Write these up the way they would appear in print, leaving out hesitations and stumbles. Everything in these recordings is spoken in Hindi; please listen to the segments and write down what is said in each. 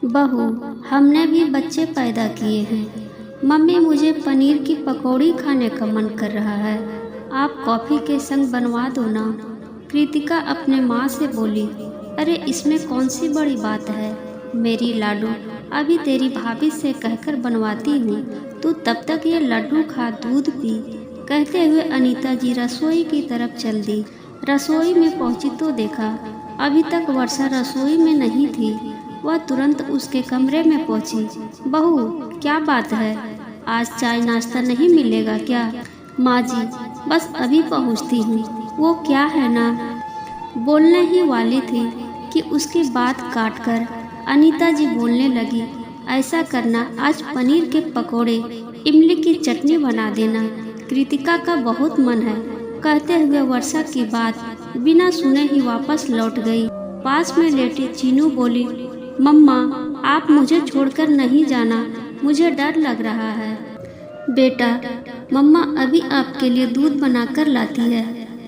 बहू, हमने भी बच्चे पैदा किए हैं। मम्मी, मुझे पनीर की पकौड़ी खाने का मन कर रहा है। आप कॉफ़ी के संग बनवा दो ना। कृतिका अपने माँ से बोली। अरे, इसमें कौन सी बड़ी बात है मेरी लाडू, अभी तेरी भाभी से कहकर बनवाती हूँ। तू तब तक ये लड्डू खा, दूध पी। कहते हुए अनीता जी रसोई की तरफ चल दी। रसोई में पहुंची तो देखा अभी तक वर्षा रसोई में नहीं थी। वह तुरंत उसके कमरे में पहुंची। बहू, क्या बात है, आज चाय नाश्ता नहीं मिलेगा क्या? माँ जी, बस अभी पहुंचती हूँ। वो क्या है ना, बोलने ही वाली थी कि उसकी बात काटकर अनीता जी बोलने लगी। ऐसा करना, आज पनीर के पकोड़े, इमली की चटनी बना देना। कृतिका का बहुत मन है। कहते हुए वर्षा की बात बिना सुने ही वापस लौट गई। पास में लेटी चीनू बोली, मम्मा, आप मुझे छोड़कर नहीं जाना, मुझे डर लग रहा है। बेटा, मम्मा अभी आपके लिए दूध बनाकर लाती है,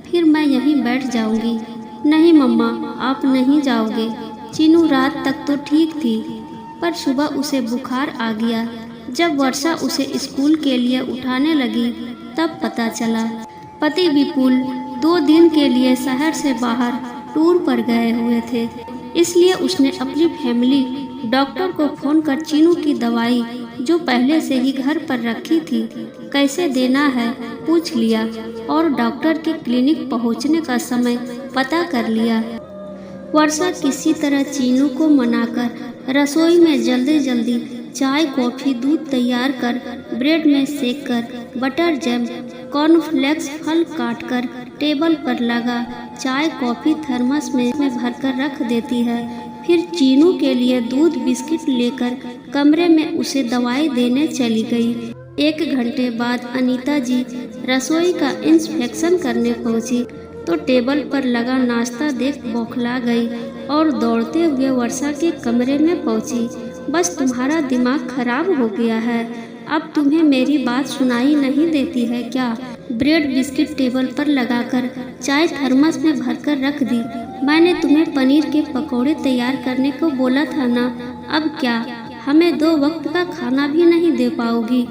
फिर मैं यहीं बैठ जाऊंगी। नहीं मम्मा, आप नहीं जाओगे। चीनू रात तक तो ठीक थी, पर सुबह उसे बुखार आ गया। जब वर्षा उसे स्कूल के लिए उठाने लगी तब पता चला पति विपुल 2 दिन के लिए शहर से बाहर टूर पर गए हुए थे। इसलिए उसने अपनी फैमिली डॉक्टर को फोन कर चीनू की दवाई, जो पहले से ही घर पर रखी थी, कैसे देना है पूछ लिया और डॉक्टर के क्लिनिक पहुंचने का समय पता कर लिया। वर्षा किसी तरह चीनू को मनाकर रसोई में जल्दी जल्दी चाय, कॉफ़ी, दूध तैयार कर, ब्रेड में सेक कर, बटर जैम, कॉर्नफ्लेक्स, फल काट कर टेबल पर लगा चाय कॉफ़ी थर्मस में भरकर रख देती है। फिर चीनू के लिए दूध बिस्किट लेकर कमरे में उसे दवाई देने चली गई। 1 घंटे बाद अनीता जी रसोई का इंस्पेक्शन करने पहुंची तो टेबल पर लगा नाश्ता देख बौखला गई और दौड़ते हुए वर्षा के कमरे में पहुंची। बस तुम्हारा दिमाग खराब हो गया है, अब तुम्हें मेरी बात सुनाई नहीं देती है क्या? ब्रेड बिस्किट टेबल पर लगाकर चाय थर्मस में भरकर रख दी। मैंने तुम्हें पनीर के पकोड़े तैयार करने को बोला था ना, अब क्या हमें 2 वक्त का खाना भी नहीं दे पाओगी?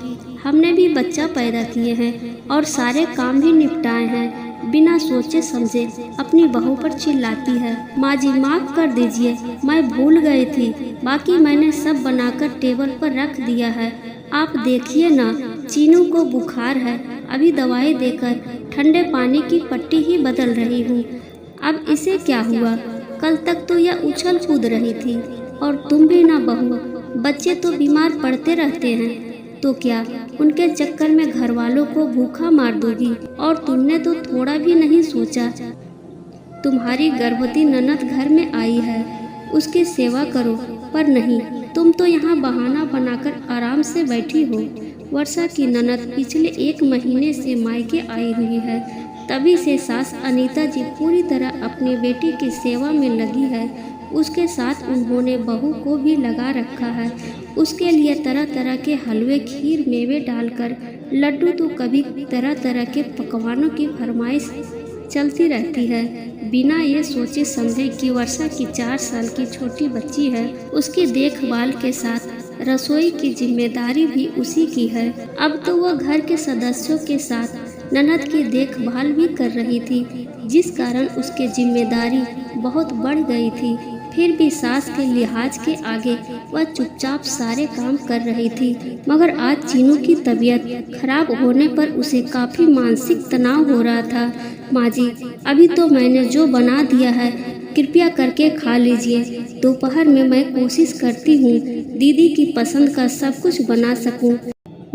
हमने भी बच्चा पैदा किए हैं और सारे काम भी निपटाए हैं। बिना सोचे समझे अपनी बहू पर चिल्लाती है। माँ जी, माफ़ कर दीजिए, मैं भूल गई थी, बाकी मैंने सब बनाकर टेबल पर रख दिया है। आप देखिए ना, चीनू को बुखार है, अभी दवाई देकर ठंडे पानी की पट्टी ही बदल रही हूँ। अब इसे क्या हुआ? कल तक तो यह उछल कूद रही थी। और तुम भी ना बहू, बच्चे तो बीमार पड़ते रहते हैं, तो क्या उनके चक्कर में घर वालों को भूखा मार दोगी? और तुमने तो थोड़ा भी नहीं सोचा, तुम्हारी गर्भवती ननद घर में आई है, उसकी सेवा करो। पर नहीं, तुम तो यहाँ बहाना बनाकर आराम से बैठी हो। वर्षा की ननद पिछले 1 महीने से मायके आई हुई है, तभी से सास अनीता जी पूरी तरह अपनी बेटी की सेवा में लगी है। उसके साथ उन्होंने बहू को भी लगा रखा है। उसके लिए तरह तरह के हलवे, खीर, मेवे डालकर लड्डू, तो कभी तरह तरह के पकवानों की फरमाइश चलती रहती है। बिना ये सोचे समझे कि वर्षा की 4 साल की छोटी बच्ची है, उसकी देखभाल के साथ रसोई की जिम्मेदारी भी उसी की है। अब तो वह घर के सदस्यों के साथ ननद की देखभाल भी कर रही थी, जिस कारण उसकी जिम्मेदारी बहुत बढ़ गई थी। फिर भी सास के लिहाज के आगे वह चुपचाप सारे काम कर रही थी। मगर आज चीनू की तबीयत खराब होने पर उसे काफ़ी मानसिक तनाव हो रहा था। माँ जी, अभी तो मैंने जो बना दिया है, कृपया करके खा लीजिए। दोपहर में मैं कोशिश करती हूँ दीदी की पसंद का सब कुछ बना सकूँ।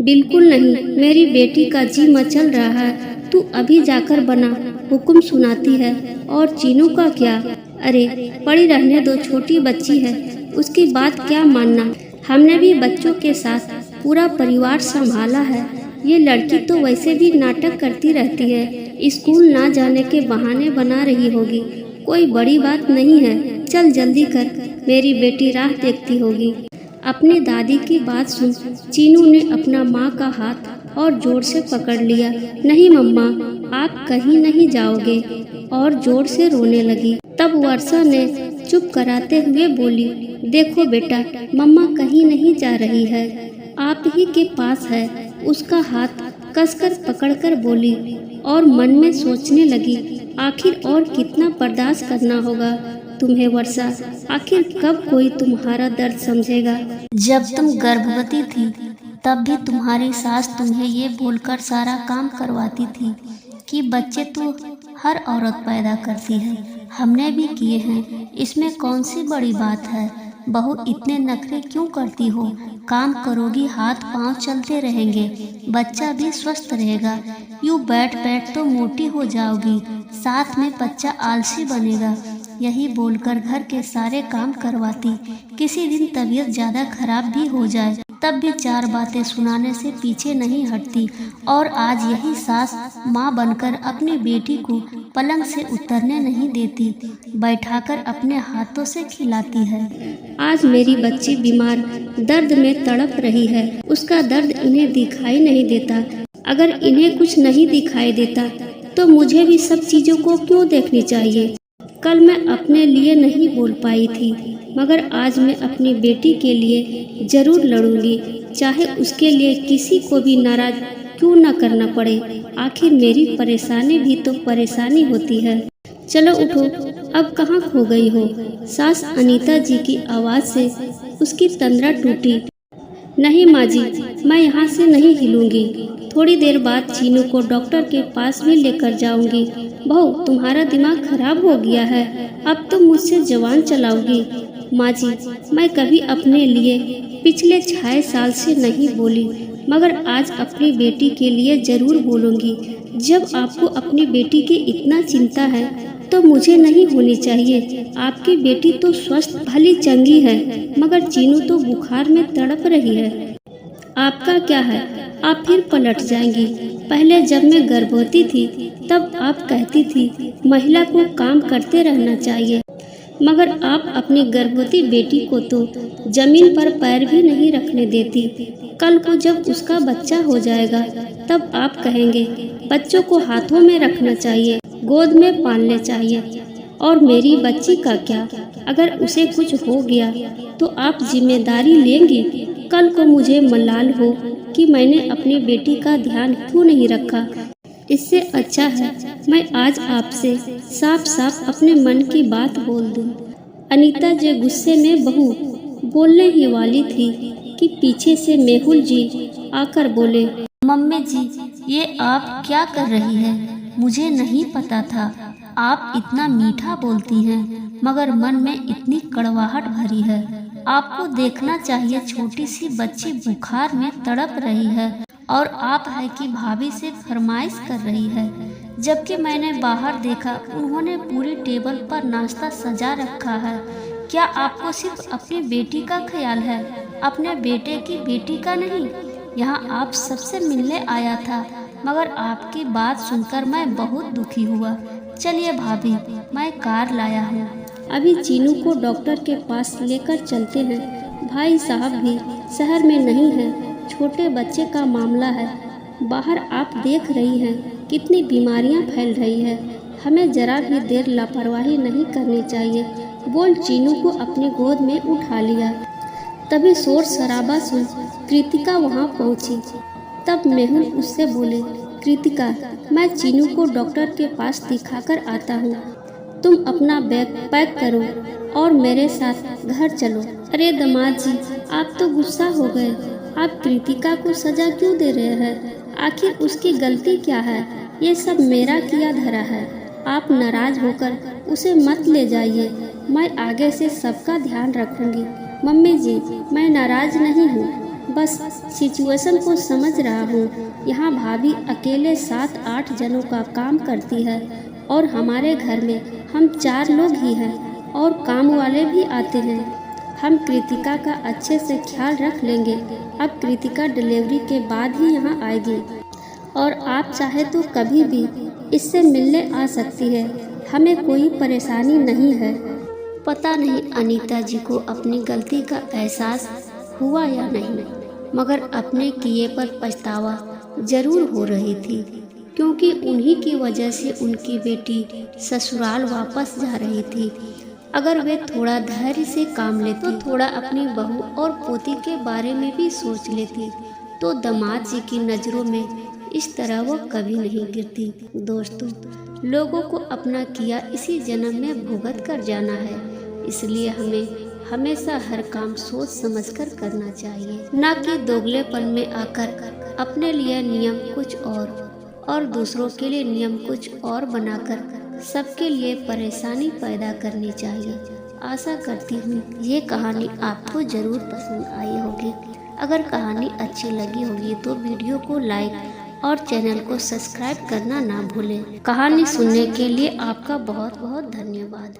बिल्कुल नहीं, मेरी बेटी का जी मचल रहा है, तू अभी जाकर बना, हुक्म सुनाती है। और चीनू का क्या? अरे, पड़ी रहने दो, छोटी बच्ची है, उसकी बात क्या मानना। हमने भी बच्चों के साथ पूरा परिवार संभाला है। ये लड़की तो वैसे भी नाटक करती रहती है, स्कूल ना जाने के बहाने बना रही होगी, कोई बड़ी बात नहीं है। चल जल्दी कर, मेरी बेटी राह देखती होगी। अपनी दादी की बात सुन चीनू ने अपना माँ का हाथ और जोर से पकड़ लिया। नहीं मम्मा, आप कहीं नहीं जाओगे, और जोर से रोने लगी। तब वर्षा ने चुप कराते हुए बोली, देखो बेटा, मम्मा कहीं नहीं जा रही है, आप ही के पास है। उसका हाथ कसकर पकड़कर बोली और मन में सोचने लगी, आखिर और कितना बर्दाश्त करना होगा तुम्हें वर्षा, आखिर कब कोई तुम्हारा दर्द समझेगा। जब तुम गर्भवती थी तब भी तुम्हारी सास तुम्हें ये बोलकर सारा काम करवाती थी कि बच्चे तो हर औरत पैदा करती है, हमने भी किए हैं, इसमें कौन सी बड़ी बात है। बहू इतने नखरे क्यों करती हो, काम करोगी हाथ पांव चलते रहेंगे, बच्चा भी स्वस्थ रहेगा। यूँ बैठ बैठ तो मोटी हो जाओगी, साथ में बच्चा आलसी बनेगा। यही बोलकर घर के सारे काम करवाती। किसी दिन तबीयत ज़्यादा खराब भी हो जाए तब भी चार बातें सुनाने से पीछे नहीं हटती। और आज यही सास माँ बनकर अपनी बेटी को पलंग से उतरने नहीं देती, बैठाकर अपने हाथों से खिलाती है। आज मेरी बच्ची बीमार दर्द में तड़प रही है, उसका दर्द इन्हें दिखाई नहीं देता। अगर इन्हें कुछ नहीं दिखाई देता तो मुझे भी सब चीज़ों को क्यों देखनी चाहिए। कल मैं अपने लिए नहीं बोल पाई थी, मगर आज मैं अपनी बेटी के लिए जरूर लड़ूंगी, चाहे उसके लिए किसी को भी नाराज क्यों न करना पड़े। आखिर मेरी परेशानी भी तो परेशानी होती है। चलो उठो, अब कहाँ खो गई हो। सास अनीता जी की आवाज़ से उसकी तंद्रा टूटी। नहीं माँ जी, मैं यहाँ से नहीं हिलूंगी। थोड़ी देर बाद चीनू को डॉक्टर के पास भी लेकर जाऊंगी। बहू, तुम्हारा दिमाग खराब हो गया है, अब तुम मुझसे जवान चलाओगी। माँ जी, मैं कभी अपने लिए पिछले 6 साल से नहीं बोली, मगर आज अपनी बेटी के लिए जरूर बोलूँगी। जब आपको अपनी बेटी की इतना चिंता है तो मुझे नहीं होनी चाहिए। आपकी बेटी तो स्वस्थ भली चंगी है, मगर चीनू तो बुखार में तड़प रही है। आपका क्या है, आप फिर पलट जाएंगी। पहले जब मैं गर्भवती थी तब आप कहती थी महिला को काम करते रहना चाहिए, मगर आप अपनी गर्भवती बेटी को तो जमीन पर पैर भी नहीं रखने देती। कल को जब उसका बच्चा हो जाएगा तब आप कहेंगे बच्चों को हाथों में रखना चाहिए, गोद में पालने चाहिए। और मेरी बच्ची का क्या, अगर उसे कुछ हो गया तो आप जिम्मेदारी लेंगी। कल को मुझे मलाल हो कि मैंने अपनी बेटी का ध्यान क्यों नहीं रखा। इससे अच्छा है मैं आज आपसे साफ साफ अपने मन की बात बोल दूं। अनीता जी गुस्से में बहू बोलने ही वाली थी कि पीछे से मेहुल जी आकर बोले, मम्मी जी, ये आप क्या कर रही हैं? मुझे नहीं पता था आप इतना मीठा बोलती हैं, मगर मन में इतनी कड़वाहट भरी है। आपको देखना चाहिए, छोटी सी बच्ची बुखार में तड़प रही है और आप है कि भाभी से फरमाइश कर रही है। जबकि मैंने बाहर देखा उन्होंने पूरी टेबल पर नाश्ता सजा रखा है। क्या आपको सिर्फ अपनी बेटी का ख्याल है, अपने बेटे की बेटी का नहीं? यहाँ आप सबसे मिलने आया था, मगर आपकी बात सुनकर मैं बहुत दुखी हुआ। चलिए भाभी, मैं कार लाया हूँ, अभी चीनू को डॉक्टर के पास लेकर चलते हैं। भाई साहब भी शहर में नहीं है, छोटे बच्चे का मामला है। बाहर आप देख रही हैं कितनी बीमारियां फैल रही है, हमें जरा भी देर लापरवाही नहीं करनी चाहिए। बोल चीनू को अपनी गोद में उठा लिया। तभी शोर शराबा सुन कृतिका वहां पहुंची। तब मेहुल उससे बोले, कृतिका, मैं चीनू को डॉक्टर के पास दिखाकर आता हूँ, तुम अपना बैग पैक करो और मेरे साथ घर चलो। अरे दामाद जी, आप तो गुस्सा हो गए, आप कृतिका को सजा क्यों दे रहे हैं? आखिर उसकी गलती क्या है? ये सब मेरा किया धरा है। आप नाराज होकर उसे मत ले जाइए, मैं आगे से सबका ध्यान रखूंगी। मम्मी जी, मैं नाराज नहीं हूँ, बस सिचुएशन को समझ रहा हूँ। यहाँ भाभी अकेले 7-8 जनों का काम करती है और हमारे घर में हम 4 लोग ही हैं और काम वाले भी आते हैं। हम कृतिका का अच्छे से ख्याल रख लेंगे। अब कृतिका डिलीवरी के बाद ही यहाँ आएगी और आप चाहे तो कभी भी इससे मिलने आ सकती है, हमें कोई परेशानी नहीं है। पता नहीं अनीता जी को अपनी गलती का एहसास हुआ या नहीं, मगर अपने किए पर पछतावा जरूर हो रही थी, क्योंकि उन्हीं की वजह से उनकी बेटी ससुराल वापस जा रही थी। अगर वे थोड़ा धैर्य से काम लेती तो थोड़ा अपनी बहू और पोती के बारे में भी सोच लेती तो दामाद जी की नज़रों में इस तरह वो कभी नहीं गिरती। दोस्तों, लोगों को अपना किया इसी जन्म में भुगत कर जाना है, इसलिए हमें हमेशा हर काम सोच समझकर करना चाहिए, न कि दोगलेपन में आकर अपने लिए नियम कुछ और दूसरों के लिए नियम कुछ और बनाकर सबके लिए परेशानी पैदा करनी चाहिए। आशा करती हूँ ये कहानी आपको ज़रूर पसंद आई होगी। अगर कहानी अच्छी लगी होगी तो वीडियो को लाइक और चैनल को सब्सक्राइब करना ना भूलें। कहानी सुनने के लिए आपका बहुत बहुत धन्यवाद।